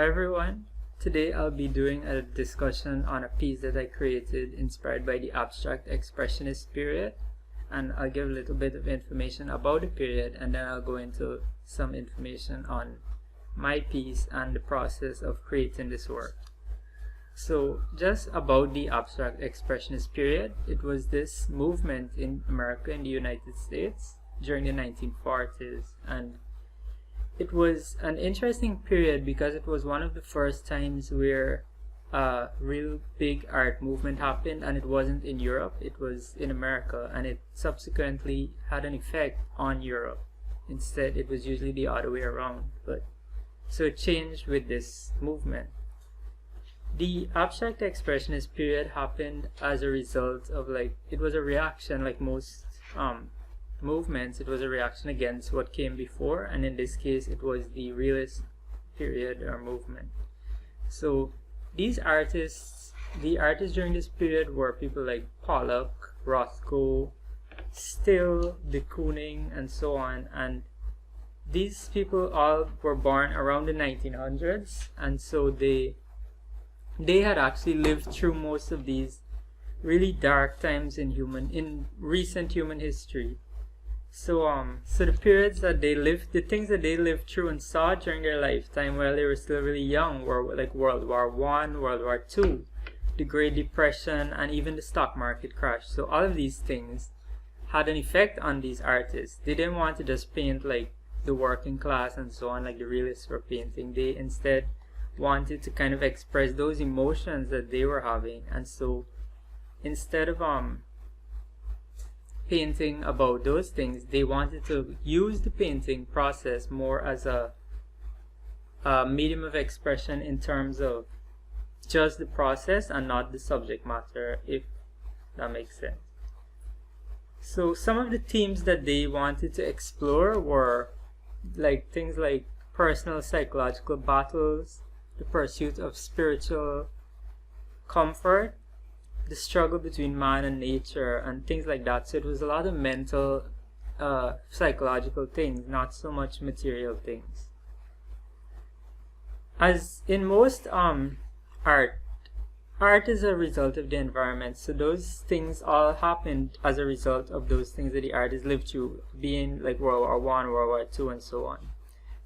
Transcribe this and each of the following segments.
Hi everyone, today I'll be doing a discussion on a piece that I created inspired by the Abstract Expressionist period, and I'll give a little bit of information about the period, and then I'll go into some information on my piece and the process of creating this work. So just about the Abstract Expressionist period, it was this movement in America and the United States during the 1940s, and it was an interesting period because it was one of the first times where a real big art movement happened, and it wasn't in Europe, it was in America, and it subsequently had an effect on Europe. Instead, it was usually the other way around, but so it changed with this movement. The Abstract Expressionist period happened as a result of, it was a reaction, like most movements, it was a reaction against what came before, and in this case it was the realist period or movement. So these artists, the artists during this period were people like Pollock, Rothko, Still, de Kooning, and so on, and these people all were born around the 1900s, and so they had actually lived through most of these really dark times in recent human history. So the periods that they lived, the things that they lived through and saw during their lifetime while they were still really young were like World War I, World War II, the Great Depression, and even the stock market crash. So all of these things had an effect on these artists. They didn't want to just paint like the working class and so on, like the realists were painting. They instead wanted to kind of express those emotions that they were having, and so instead of painting about those things, they wanted to use the painting process more as a medium of expression in terms of just the process and not the subject matter, if that makes sense. So some of the themes that they wanted to explore were like things like personal psychological battles, the pursuit of spiritual comfort, the struggle between man and nature, and things like that. So it was a lot of mental, psychological things, not so much material things. As in most art is a result of the environment. So those things all happened as a result of those things that the artist lived through, being like World War I, World War II, and so on.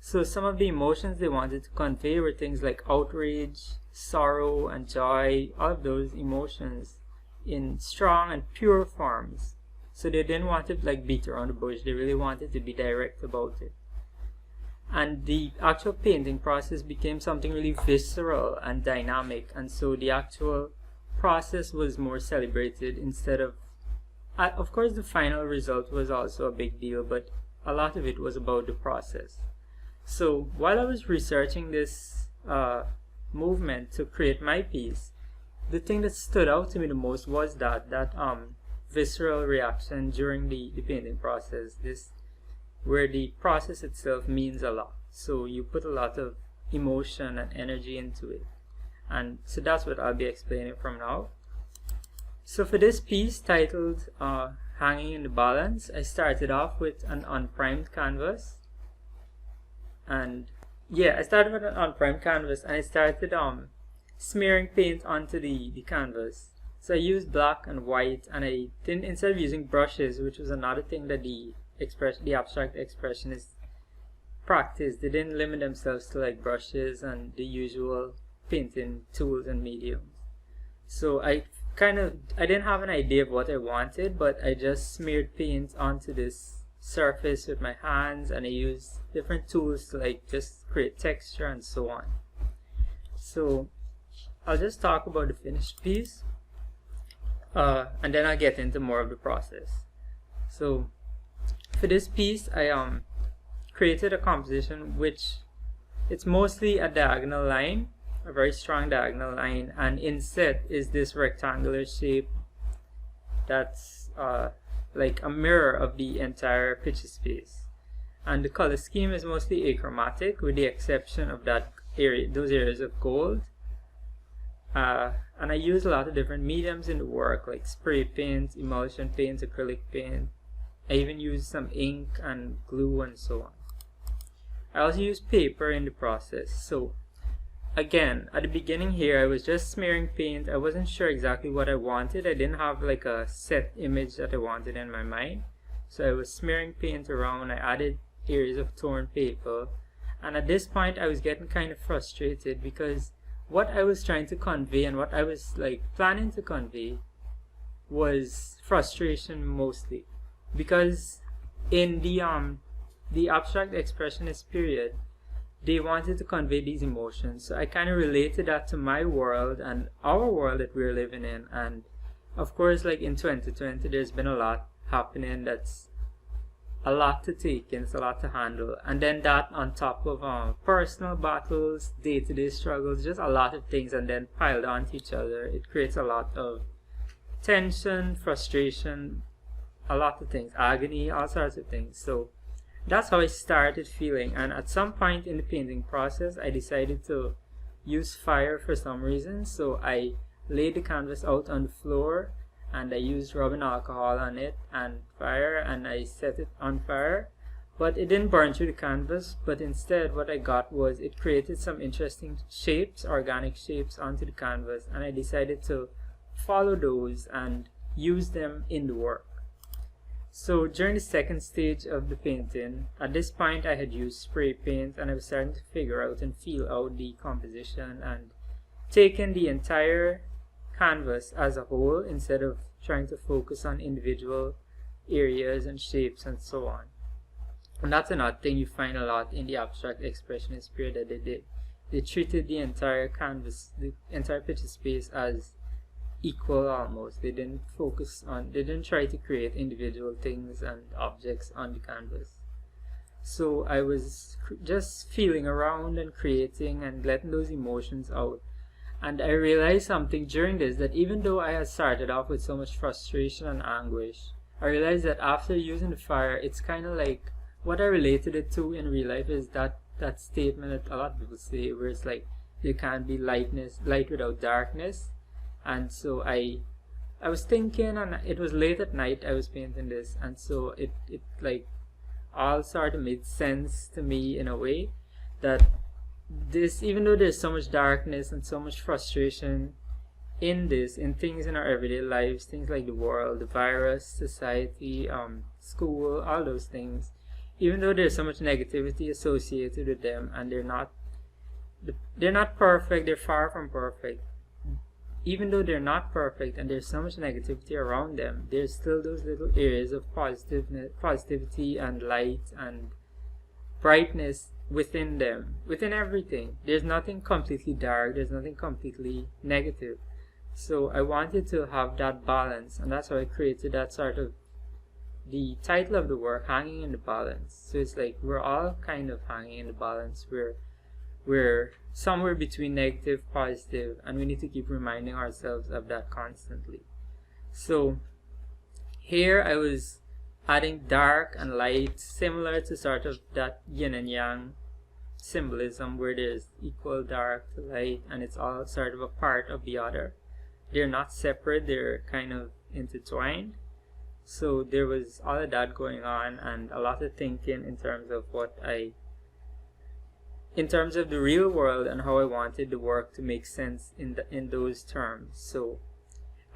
So some of the emotions they wanted to convey were things like outrage, sorrow, and joy, all of those emotions in strong and pure forms. So they didn't want to beat around the bush, they really wanted to be direct about it. And the actual painting process became something really visceral and dynamic, and so the actual process was more celebrated instead of course the final result was also a big deal, but a lot of it was about the process. So while I was researching this movement to create my piece, the thing that stood out to me the most was that visceral reaction during the painting process, where the process itself means a lot. So you put a lot of emotion and energy into it, and so that's what I'll be explaining from now. So for this piece titled Hanging in the Balance, I started off with an unprimed canvas. And yeah, I started with an unprimed canvas, and I started smearing paint onto the canvas. So I used black and white, and I didn't, instead of using brushes, which was another thing that the Abstract Expressionists practiced, they didn't limit themselves to like brushes and the usual painting tools and mediums. So I didn't have an idea of what I wanted, but I just smeared paint onto this surface with my hands, and I used different tools to just create texture and so on. So I'll just talk about the finished piece, and then I'll get into more of the process. So for this piece, I created a composition which it's mostly a diagonal line, a very strong diagonal line, and inset is this rectangular shape that's like a mirror of the entire picture space. And the color scheme is mostly achromatic, with the exception of those areas of gold. And I use a lot of different mediums in the work, like spray paint, emulsion paint, acrylic paint. I even use some ink and glue and so on. I also use paper in the process. So again, at the beginning here, I was just smearing paint. I wasn't sure exactly what I wanted. I didn't have like a set image that I wanted in my mind. So I was smearing paint around. I added areas of torn paper. And at this point, I was getting kind of frustrated because what I was trying to convey and what I was like planning to convey was frustration mostly. Because in the abstract expressionist period, they wanted to convey these emotions. So I kind of related that to my world and our world that we're living in. And of course, like in 2020, there's been a lot happening that's a lot to take in, it's a lot to handle. And then that on top of personal battles, day-to-day struggles, just a lot of things, and then piled onto each other. It creates a lot of tension, frustration, a lot of things, agony, all sorts of things. So that's how I started feeling. And at some point in the painting process, I decided to use fire for some reason. So I laid the canvas out on the floor and I used rubbing alcohol on it and fire, and I set it on fire. But it didn't burn through the canvas, but instead what I got was it created some interesting shapes, organic shapes onto the canvas, and I decided to follow those and use them in the work. So during the second stage of the painting, at this point I had used spray paint and I was starting to figure out and feel out the composition and taking the entire canvas as a whole instead of trying to focus on individual areas and shapes and so on. And that's another thing you find a lot in the abstract expressionist period that they did. They treated the entire canvas, the entire picture space as equal almost. They didn't try to create individual things and objects on the canvas. So I was just feeling around and creating and letting those emotions out. And I realized something during this, that even though I had started off with so much frustration and anguish, I realized that after using the fire, it's kind of like what I related it to in real life is that statement that a lot of people say where it's like there can't be light without darkness. And so I was thinking, and it was late at night I was painting this, and so it like all sort of made sense to me in a way that this, even though there's so much darkness and so much frustration in things in our everyday lives, things like the world, the virus, society, school, all those things, even though there's so much negativity associated with them and they're not perfect, they're far from perfect. Even though they're not perfect and there's so much negativity around them, there's still those little areas of positivity and light and brightness within them, within everything. There's nothing completely dark, there's nothing completely negative. So I wanted to have that balance, and that's how I created that sort of the title of the work, Hanging in the Balance. So it's like we're all kind of hanging in the balance. We're somewhere between negative, positive, and we need to keep reminding ourselves of that constantly. So here I was adding dark and light, similar to sort of that yin and yang symbolism where there's equal dark to light and it's all sort of a part of the other. They're not separate, they're kind of intertwined. So there was all of that going on and a lot of thinking in terms of in terms of the real world and how I wanted the work to make sense in those terms. So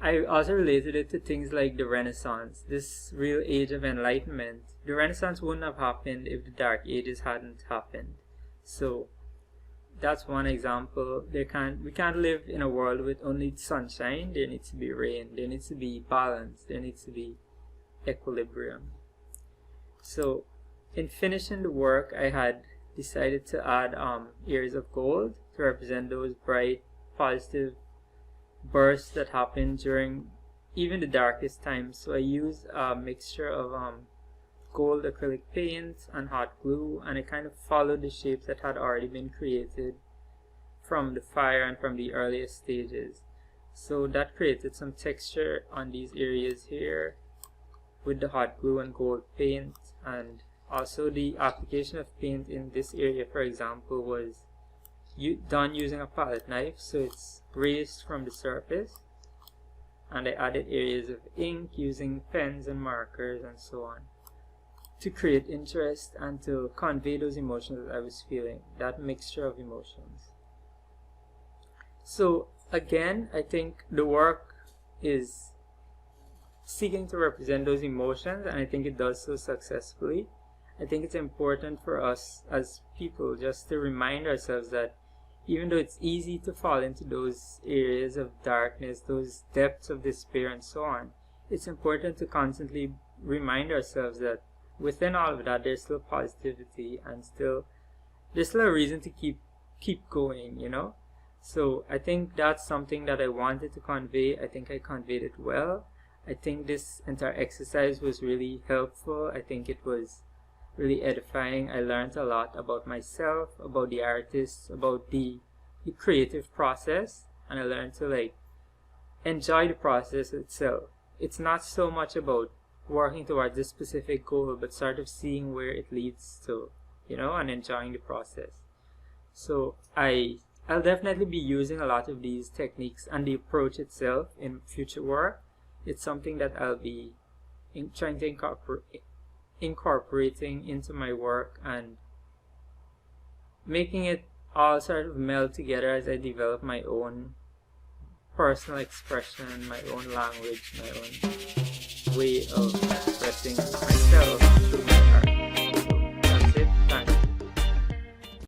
I also related it to things like the Renaissance, this real age of enlightenment. The Renaissance wouldn't have happened if the Dark Ages hadn't happened. So that's one example. We can't live in a world with only sunshine. There needs to be rain. There needs to be balance. There needs to be equilibrium. So in finishing the work, I had decided to add areas of gold to represent those bright, positive bursts that happen during even the darkest times. So I used a mixture of gold acrylic paint and hot glue, and I kind of followed the shapes that had already been created from the fire and from the earliest stages. So that created some texture on these areas here with the hot glue and gold paint. And also the application of paint in this area, for example, was done using a palette knife, so it's raised from the surface, and I added areas of ink using pens and markers and so on to create interest and to convey those emotions that I was feeling, that mixture of emotions. So again, I think the work is seeking to represent those emotions, and I think it does so successfully. I think it's important for us as people just to remind ourselves that even though it's easy to fall into those areas of darkness, those depths of despair and so on, it's important to constantly remind ourselves that within all of that there's still positivity, and there's still a reason to keep going, you know? So I think that's something that I wanted to convey. I think I conveyed it well. I think this entire exercise was really helpful. I think it was really edifying. I learned a lot about myself, about the artist, about the creative process, and I learned to like enjoy the process itself. It's not so much about working towards a specific goal, but sort of seeing where it leads to, you know, and enjoying the process. So I'll definitely be using a lot of these techniques and the approach itself in future work. It's something that I'll be trying to incorporating into my work and making it all sort of meld together as I develop my own personal expression, my own language, my own way of expressing myself through my art.